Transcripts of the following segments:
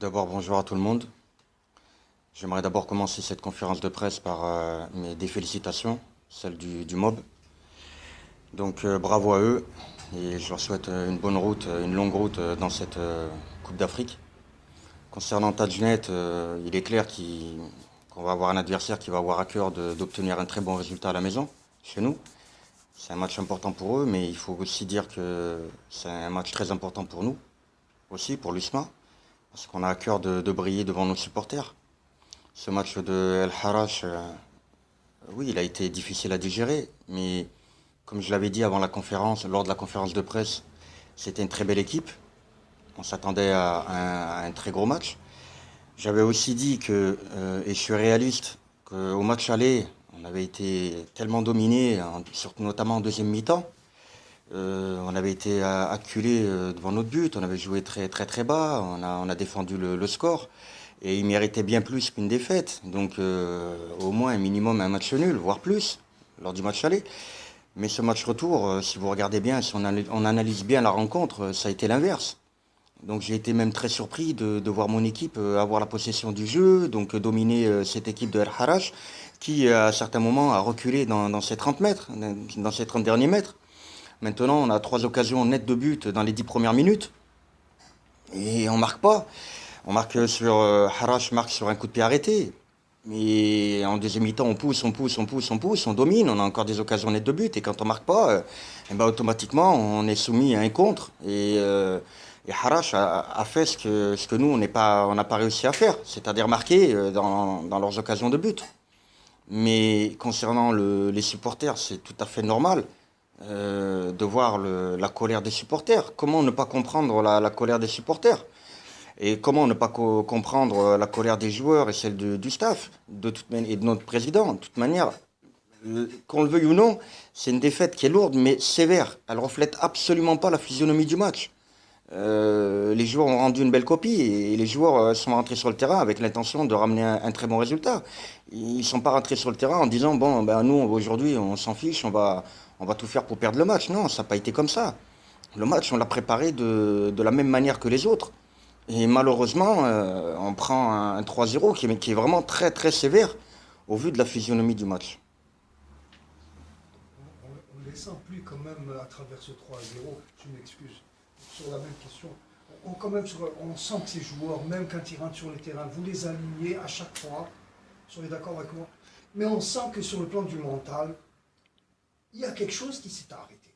d'abord, bonjour à tout le monde. J'aimerais d'abord commencer cette conférence de presse par des félicitations, celle du MOB. Donc bravo à eux et je leur souhaite une bonne route, une longue route dans cette Coupe d'Afrique. Concernant Tadjnet, il est clair qu'on va avoir un adversaire qui va avoir à cœur d'obtenir un très bon résultat à la maison, chez nous. C'est un match important pour eux, mais il faut aussi dire que c'est un match très important pour nous, aussi pour l'USMA, parce qu'on a à cœur de briller devant nos supporters. Ce match de El Harrach, oui, il a été difficile à digérer, mais comme je l'avais dit avant la conférence, lors de la conférence de presse, c'était une très belle équipe. On s'attendait à un très gros match. J'avais aussi dit que, et je suis réaliste, qu'au match aller, on avait été tellement dominé, surtout notamment en deuxième mi-temps. On avait été acculé devant notre but, on avait joué très très très bas, on a défendu le score. Et il méritait bien plus qu'une défaite. Donc au moins un minimum un match nul, voire plus, lors du match aller. Mais ce match retour, si vous regardez bien, si on analyse bien la rencontre, ça a été l'inverse. Donc j'ai été même très surpris de voir mon équipe avoir la possession du jeu, donc dominer cette équipe de El Harrach, qui à certains moments a reculé dans ses 30 mètres, dans ses 30 derniers mètres. Maintenant, on a 3 occasions nettes de but dans les 10 premières minutes. Et on marque pas. On marque sur Harrach marque sur un coup de pied arrêté. Mais en deuxième mi-temps, on pousse, on pousse, on pousse, on pousse, on domine, on a encore des occasions nettes de but. Et quand on marque pas, eh ben, automatiquement, on est soumis à un contre. Et Harrach a fait ce que nous, on n'a pas réussi à faire, c'est-à-dire marquer dans leurs occasions de but. Mais concernant les supporters, c'est tout à fait normal de voir la colère des supporters. Comment ne pas comprendre la colère des supporters? Et comment ne pas comprendre la colère des joueurs et celle du staff et de notre président? De toute manière, qu'on le veuille ou non, c'est une défaite qui est lourde mais sévère. Elle reflète absolument pas la physionomie du match. Les joueurs ont rendu une belle copie et les joueurs sont rentrés sur le terrain avec l'intention de ramener un très bon résultat. Ils ne sont pas rentrés sur le terrain en disant bon ben nous aujourd'hui on s'en fiche, on va tout faire pour perdre le match. Non, ça n'a pas été comme ça. Le match on l'a préparé de la même manière que les autres. Et malheureusement on prend un 3-0 qui est vraiment très très sévère au vu de la physionomie du match. On ne les sent plus quand même à travers ce 3-0, je m'excuse, sur la même question. On sent que ces joueurs, même quand ils rentrent sur le terrain, vous les alignez à chaque fois, soyez d'accord avec moi, mais on sent que sur le plan du mental, il y a quelque chose qui s'est arrêté.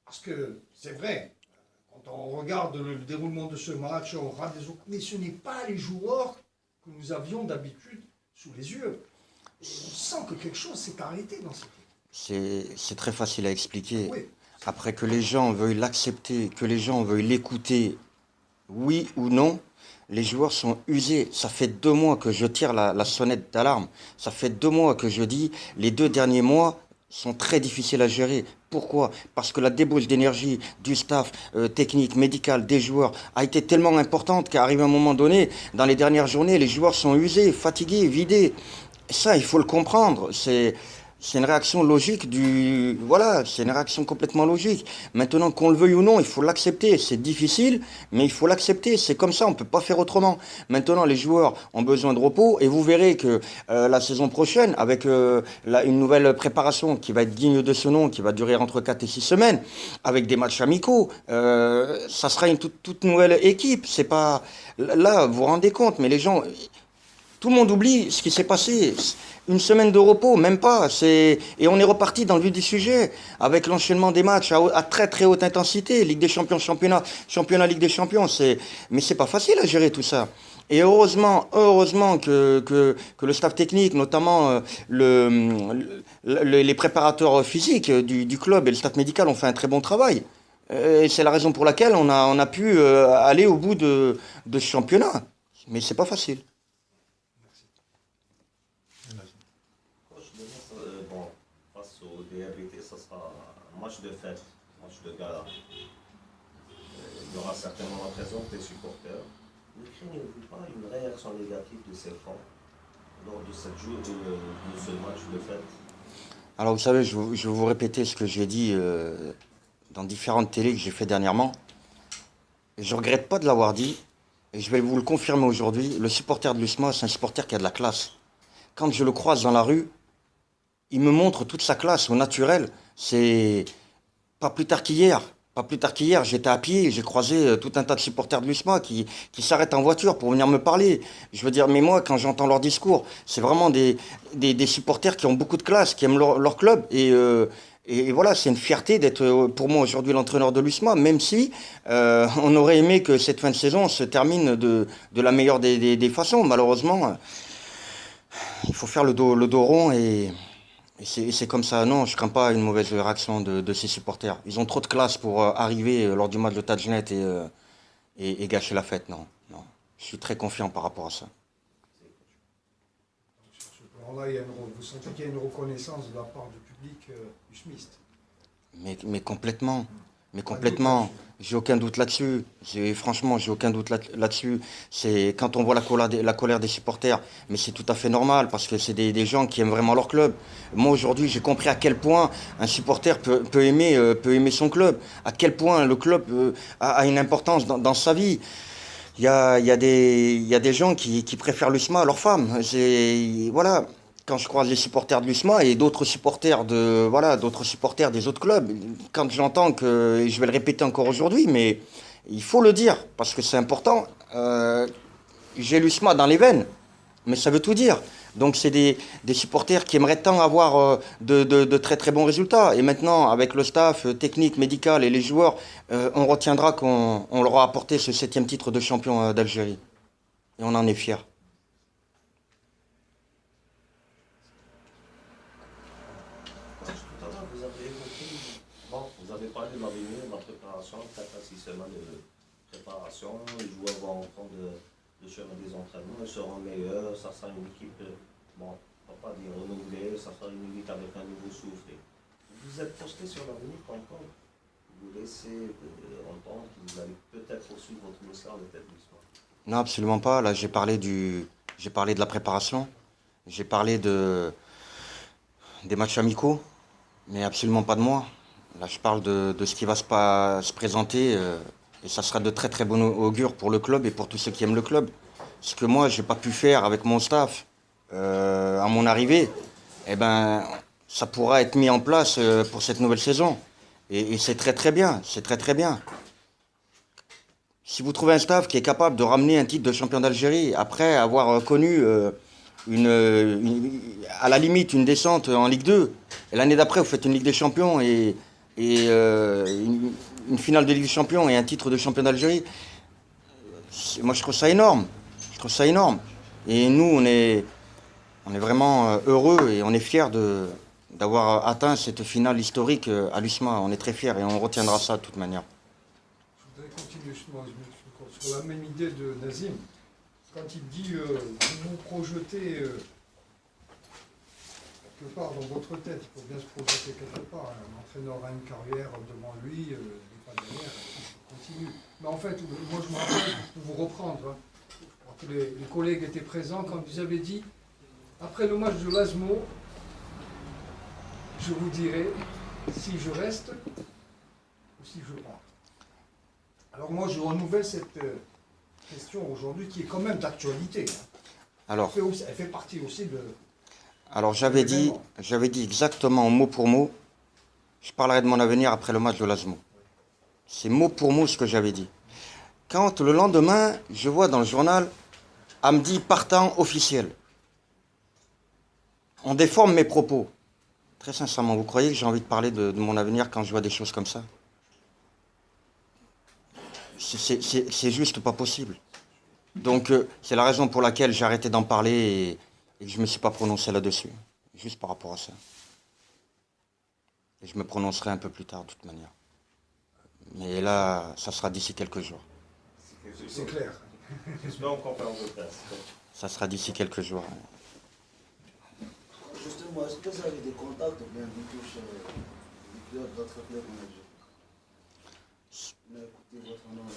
Parce que c'est vrai, quand on regarde le déroulement de ce match, on rate des autres, mais ce n'est pas les joueurs que nous avions d'habitude sous les yeux. Et on sent que quelque chose s'est arrêté dans cette équipe. C'est très facile à expliquer. Oui, Après que les gens veuillent l'accepter, que les gens veuillent l'écouter, oui ou non, les joueurs sont usés. Ça fait 2 mois que je tire la sonnette d'alarme. Ça fait 2 mois que je dis, les 2 derniers mois sont très difficiles à gérer. Pourquoi? Parce que la débauche d'énergie du staff technique, médical, des joueurs a été tellement importante qu'arrivé à un moment donné, dans les dernières journées, les joueurs sont usés, fatigués, vidés. Ça, il faut le comprendre. C'est une réaction logique du. Voilà, c'est une réaction complètement logique. Maintenant, qu'on le veuille ou non, il faut l'accepter. C'est difficile, mais il faut l'accepter. C'est comme ça, on ne peut pas faire autrement. Maintenant, les joueurs ont besoin de repos et vous verrez que la saison prochaine, avec une nouvelle préparation qui va être digne de ce nom, qui va durer entre 4 et 6 semaines, avec des matchs amicaux, ça sera une toute nouvelle équipe. C'est pas. Là, vous vous rendez compte, mais les gens. Tout le monde oublie ce qui s'est passé. Une semaine de repos, même pas. Et on est reparti dans le vif du sujet avec l'enchaînement des matchs à très très haute intensité. Ligue des champions, championnat, Ligue des champions. Mais c'est pas facile à gérer tout ça. Et heureusement que le staff technique, notamment les préparateurs physiques du club et le staff médical ont fait un très bon travail. Et c'est la raison pour laquelle on a pu aller au bout de ce championnat. Mais c'est pas facile. Coach, demain, bon, face au DRBT, ça sera un match de fête, un match de gala. Il y aura certainement la présence des supporters. Ne craignez-vous pas une réaction négative de ces fans lors de ce match de fête? Alors vous savez, je vais vous répéter ce que j'ai dit dans différentes télés que j'ai fait dernièrement. Et je regrette pas de l'avoir dit, et je vais vous le confirmer aujourd'hui, le supporter de l'USMA, c'est un supporter qui a de la classe. Quand je le croise dans la rue, il me montre toute sa classe au naturel. C'est pas plus tard qu'hier. Pas plus tard qu'hier, j'étais à pied et j'ai croisé tout un tas de supporters de l'USMA qui s'arrêtent en voiture pour venir me parler. Je veux dire, mais moi, quand j'entends leur discours, c'est vraiment des supporters qui ont beaucoup de classe, qui aiment leur club. Et voilà, c'est une fierté d'être pour moi aujourd'hui l'entraîneur de l'USMA, même si on aurait aimé que cette fin de saison se termine de la meilleure des façons. Malheureusement, il faut faire le dos rond et c'est comme ça. Non, je crains pas une mauvaise réaction de ces supporters. Ils ont trop de classe pour arriver lors du match de Tadjnet et gâcher la fête. Non, non. Je suis très confiant par rapport à ça. Sur ce plan-là, vous sentez qu'il y a une reconnaissance de la part du public usmiste. Mais complètement. Mais complètement. J'ai aucun doute là-dessus. Franchement, j'ai aucun doute là-dessus. C'est quand on voit la colère des supporters, mais c'est tout à fait normal parce que c'est des gens qui aiment vraiment leur club. Moi aujourd'hui, j'ai compris à quel point un supporter peut aimer son club, à quel point le club a une importance dans sa vie. Il y a des gens qui préfèrent l'USMA à leur femme. Voilà. Quand je croise les supporters de l'USMA et d'autres supporters d'autres supporters des autres clubs, quand j'entends et je vais le répéter encore aujourd'hui, mais il faut le dire parce que c'est important. J'ai l'USMA dans les veines, mais ça veut tout dire. Donc c'est des supporters qui aimeraient tant avoir de très très bons résultats. Et maintenant, avec le staff technique, médical et les joueurs, on retiendra qu'on leur a apporté ce 7e titre de champion d'Algérie. Et on en est fiers. Tout à l'heure, vous avez évoqué, bon, vous avez parlé de l'avenir, de la préparation, 4 à 6 semaines de préparation. Les joueurs vont prendre le chemin des entraînements, ils seront meilleurs, ça sera une équipe, bon, on ne va pas dire renouvelée, ça sera une équipe avec un nouveau souffle. Vous êtes projeté sur l'avenir encore? Vous laissez entendre que vous allez peut-être poursuivre votre mission de tête du soir? Non, absolument pas. Là, j'ai parlé de la préparation, j'ai parlé des matchs amicaux, mais absolument pas de moi. Là, je parle de ce qui va se présenter et ça sera de très très bon augure pour le club et pour tous ceux qui aiment le club. Ce que moi, j'ai pas pu faire avec mon staff à mon arrivée, eh ben, ça pourra être mis en place pour cette nouvelle saison. Et c'est très très bien, c'est très très bien. Si vous trouvez un staff qui est capable de ramener un titre de champion d'Algérie après avoir connu à la limite une descente en Ligue 2, et l'année d'après vous faites une Ligue des Champions une finale de Ligue des Champions et un titre de champion d'Algérie, moi je trouve ça énorme. Je trouve ça énorme. Et nous on est vraiment heureux et on est fiers d'avoir atteint cette finale historique à l'USMA. On est très fiers et on retiendra ça de toute manière. Je voudrais continuer justement sur la même idée de Nazim. Quand il dit vous vous projetez quelque part dans votre tête, il faut bien se projeter quelque part. Un entraîneur a une carrière devant lui, il n'est pas derrière, il continue. Mais en fait, moi je me rappelle, pour vous reprendre, hein, les collègues étaient présents quand vous avez dit après le match de l'Asmo, je vous dirai si je reste ou si je pars. Alors moi je renouvelle cette question aujourd'hui qui est quand même d'actualité. Hein. Alors, Elle fait partie aussi de... Alors j'avais dit exactement mot pour mot, je parlerai de mon avenir après le match de l'Asmo. C'est mot pour mot ce que j'avais dit. Quand le lendemain, je vois dans le journal Hamdi partant officiel, on déforme mes propos. Très sincèrement, vous croyez que j'ai envie de parler de mon avenir quand je vois des choses comme ça? C'est juste pas possible. Donc c'est la raison pour laquelle j'ai arrêté d'en parler et que je ne me suis pas prononcé là-dessus. Juste par rapport à ça. Et je me prononcerai un peu plus tard de toute manière. Mais là, ça sera d'ici quelques jours. C'est clair. J'espère en conférence de presse. Ça sera d'ici quelques jours. Justement, est-ce que vous avez des contacts ou bien des touches d'autres clubs en Algérie? Mais écoutez, votre nom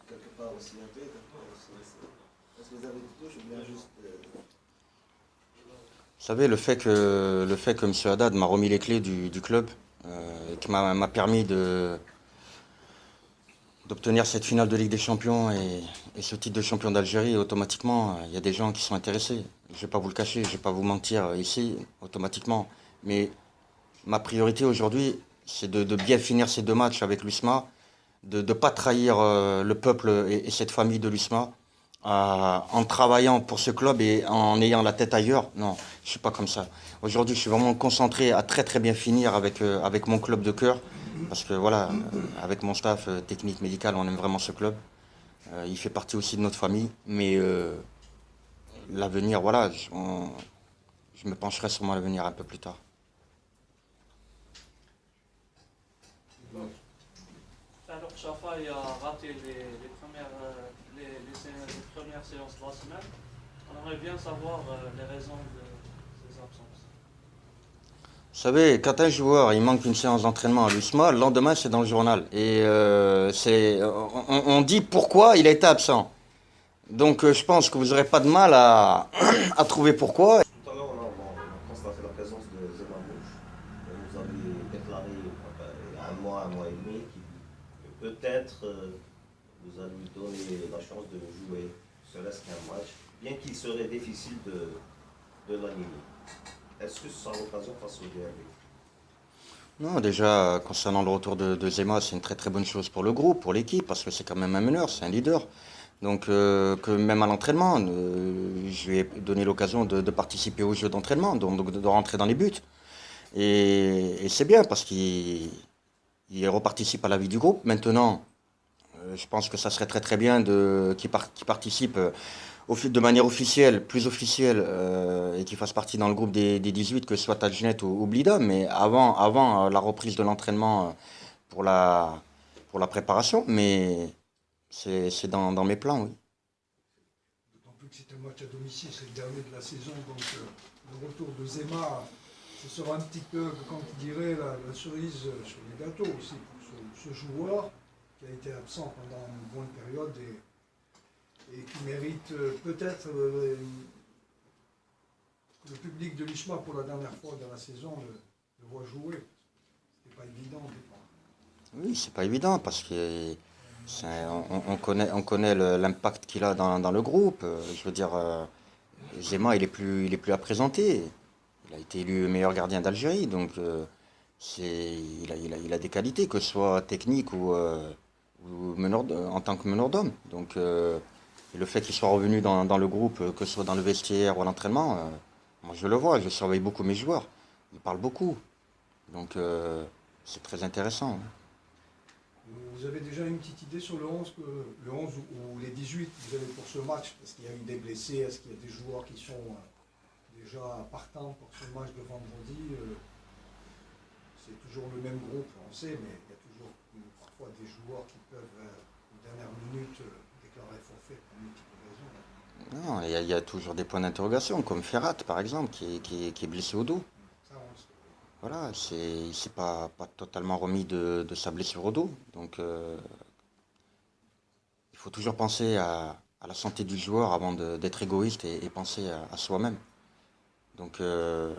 quelque part aussi un peu, quelque part aussi. Est-ce que vous avez des touches ou bien juste... Vous savez, le fait que M. Haddad m'a remis les clés du club, et qui m'a permis d'obtenir cette finale de Ligue des Champions et ce titre de champion d'Algérie, automatiquement, il y a des gens qui sont intéressés. Je ne vais pas vous le cacher, je ne vais pas vous mentir ici, automatiquement. Mais ma priorité aujourd'hui, c'est de bien finir ces 2 matchs avec l'USMA, de ne pas trahir le peuple et cette famille de l'USMA en travaillant pour ce club et en ayant la tête ailleurs. Non, je ne suis pas comme ça. Aujourd'hui, je suis vraiment concentré à très très bien finir avec mon club de cœur. Parce que voilà, avec mon staff technique, médical, on aime vraiment ce club. Il fait partie aussi de notre famille. Mais l'avenir, voilà, je me pencherai sur mon avenir un peu plus tard. Alors, Chafa il a raté les premières séances de la semaine. On aimerait bien savoir les raisons de ces absences. Vous savez, quand un joueur il manque une séance d'entraînement à l'USMA, le lendemain c'est dans le journal. Et on dit pourquoi il a été absent. Donc je pense que vous n'aurez pas de mal à trouver pourquoi. Tout à l'heure, on a constaté la présence de Zemamouche. Vous avez déclaré il y a un mois et demi, que peut-être vous allez lui donner la chance de jouer, serait-ce qu'un match, bien qu'il serait difficile de l'aligner. Est-ce que ce sera l'occasion face au DRB? Non, déjà, concernant le retour de Zema, c'est une très très bonne chose pour le groupe, pour l'équipe, parce que c'est quand même un meneur, c'est un leader. Donc que même à l'entraînement, je lui ai donné l'occasion de participer au jeu d'entraînement, donc de rentrer dans les buts. Et c'est bien parce qu'il reparticipe à la vie du groupe. Maintenant, je pense que ça serait très très bien qu'il participe de manière officielle, plus officielle, et qu'il fasse partie dans le groupe des 18, que ce soit Tajnet ou Blida, mais avant la reprise de l'entraînement pour la préparation. Mais c'est dans mes plans, oui. D'autant plus que c'est un match à domicile, c'est le dernier de la saison, donc le retour de Zema, ce sera un petit peu, comme tu dirais, la cerise sur les gâteaux aussi pour ce joueur qui a été absent pendant une bonne période et qui mérite peut-être le public de l'USMA pour la dernière fois dans la saison le voit jouer. C'était pas évident au départ. Oui, c'est pas évident parce que on connaît l'impact qu'il a dans le groupe. Je veux dire, Zema, il est plus à présenter. Il a été élu meilleur gardien d'Algérie, donc il a des qualités, que ce soit technique ou en tant que meneur d'homme. Donc, et le fait qu'il soit revenu dans le groupe, que ce soit dans le vestiaire ou à l'entraînement, moi je le vois, je surveille beaucoup mes joueurs. Ils parlent beaucoup. Donc, c'est très intéressant. Vous avez déjà une petite idée sur le 11 ou les 18 que vous avez pour ce match? Est-ce qu'il y a eu des blessés? Est-ce qu'il y a des joueurs qui sont déjà partants pour ce match de vendredi? C'est toujours le même groupe, on sait, mais il y a toujours parfois des joueurs qui peuvent, aux dernières minutes, déclarer forfait pour multiples raisons. Non, il y a toujours des points d'interrogation, comme Ferrat par exemple, qui est blessé au dos. Ça, on sait. Voilà, il ne s'est pas totalement remis de sa blessure au dos. Donc, il faut toujours penser à la santé du joueur avant d'être égoïste et penser à soi-même. Donc, de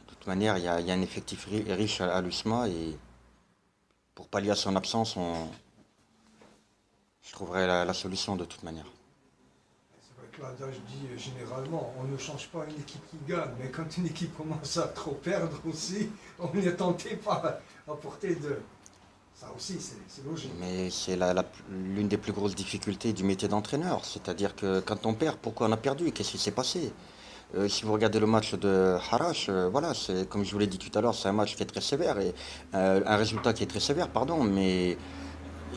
toute manière, il y a un effectif riche à l'USMA et pour pallier à son absence, je trouverai la solution de toute manière. C'est vrai que l'adage dit généralement, on ne change pas une équipe qui gagne, mais quand une équipe commence à trop perdre aussi, on est tenté par apporter de... Ça aussi, c'est logique. Mais c'est l'une des plus grosses difficultés du métier d'entraîneur. C'est-à-dire que quand on perd, pourquoi on a perdu? Qu'est-ce qui s'est passé? Si vous regardez le match de Harash, voilà, c'est comme je vous l'ai dit tout à l'heure, c'est un match qui est très sévère et un résultat qui est très sévère, pardon, mais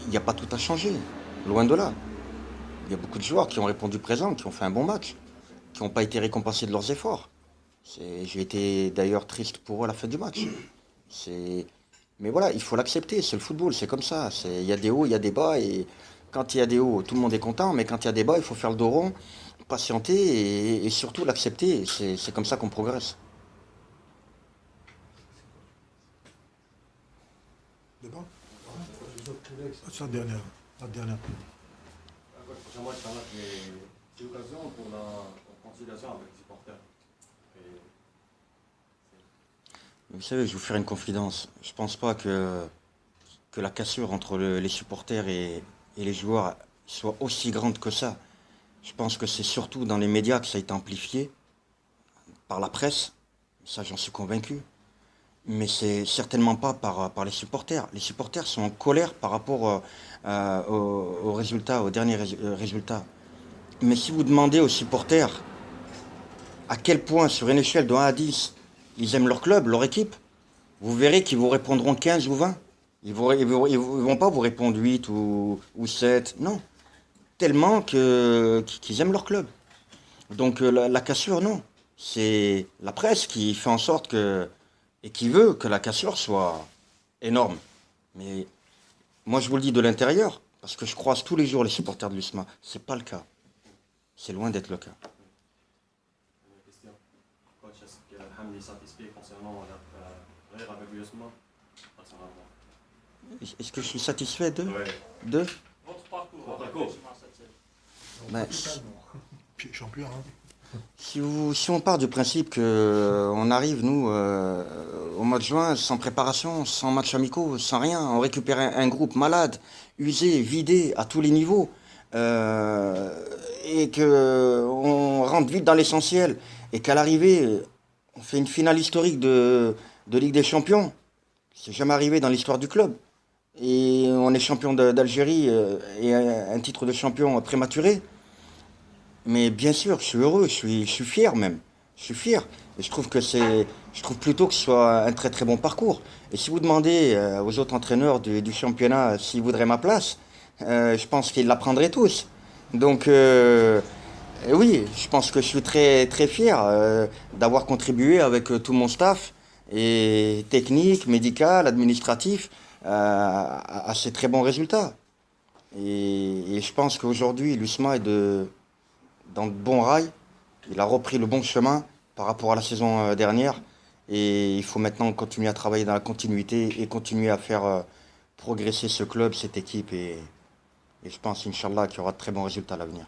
il n'y a pas tout à changer, loin de là. Il y a beaucoup de joueurs qui ont répondu présent, qui ont fait un bon match, qui n'ont pas été récompensés de leurs efforts. J'ai été d'ailleurs triste pour eux à la fin du match. Mais voilà, il faut l'accepter, c'est le football, c'est comme ça. Il y a des hauts, il y a des bas, et quand il y a des hauts, tout le monde est content, mais quand il y a des bas, il faut faire le dos rond, patienter et surtout l'accepter. C'est comme ça qu'on progresse. Débat. Les autres collègues, La dernière. Le prochain match, ça va être des occasions pour la conciliation avec les supporters. Vous savez, je vais vous faire une confidence. Je pense pas que que la cassure entre les supporters et les joueurs soit aussi grande que ça. Je pense que c'est surtout dans les médias que ça a été amplifié, par la presse, ça j'en suis convaincu. Mais c'est certainement pas par les supporters. Les supporters sont en colère par rapport aux résultats, aux derniers résultats. Mais si vous demandez aux supporters à quel point, sur une échelle de 1 à 10, ils aiment leur club, leur équipe, vous verrez qu'ils vous répondront 15 ou 20. Ils vont pas vous répondre 8 ou 7. Non. Tellement qu'ils aiment leur club. Donc la cassure, non. C'est la presse qui fait en sorte et qui veut que la cassure soit énorme. Mais moi, je vous le dis de l'intérieur, parce que je croise tous les jours les supporters de l'USMA. C'est pas le cas. C'est loin d'être le cas. Question. Coach, est-ce que Hamdi est satisfait concernant la rire avec l'USMA personnellement? Est-ce que je suis satisfait Ouais. de Votre parcours Votre avec parcours. l'USMA cette saison. Ben, Totalement. Puis champion, hein. si on part du principe qu'on arrive, nous, au mois de juin, sans préparation, sans match amicaux, sans rien, on récupère un groupe malade, usé, vidé à tous les niveaux, et qu'on rentre vite dans l'essentiel, et qu'à l'arrivée, on fait une finale historique de Ligue des Champions. C'est jamais arrivé dans l'histoire du club. Et on est champion d'Algérie et un titre de champion prématuré. Mais bien sûr, je suis heureux, je suis fier même. Je suis fier. Et je trouve plutôt que ce soit un très très bon parcours. Et si vous demandez aux autres entraîneurs du championnat s'ils voudraient ma place, je pense qu'ils la prendraient tous. Donc oui, je pense que je suis très très fier d'avoir contribué avec tout mon staff, et technique, médical, administratif, à ces très bons résultats. Et je pense qu'aujourd'hui, l'USMA est dans de bons rails. Il a repris le bon chemin par rapport à la saison dernière. Et il faut maintenant continuer à travailler dans la continuité et continuer à faire progresser ce club, cette équipe. Et je pense, Inch'Allah, qu'il y aura de très bons résultats à l'avenir.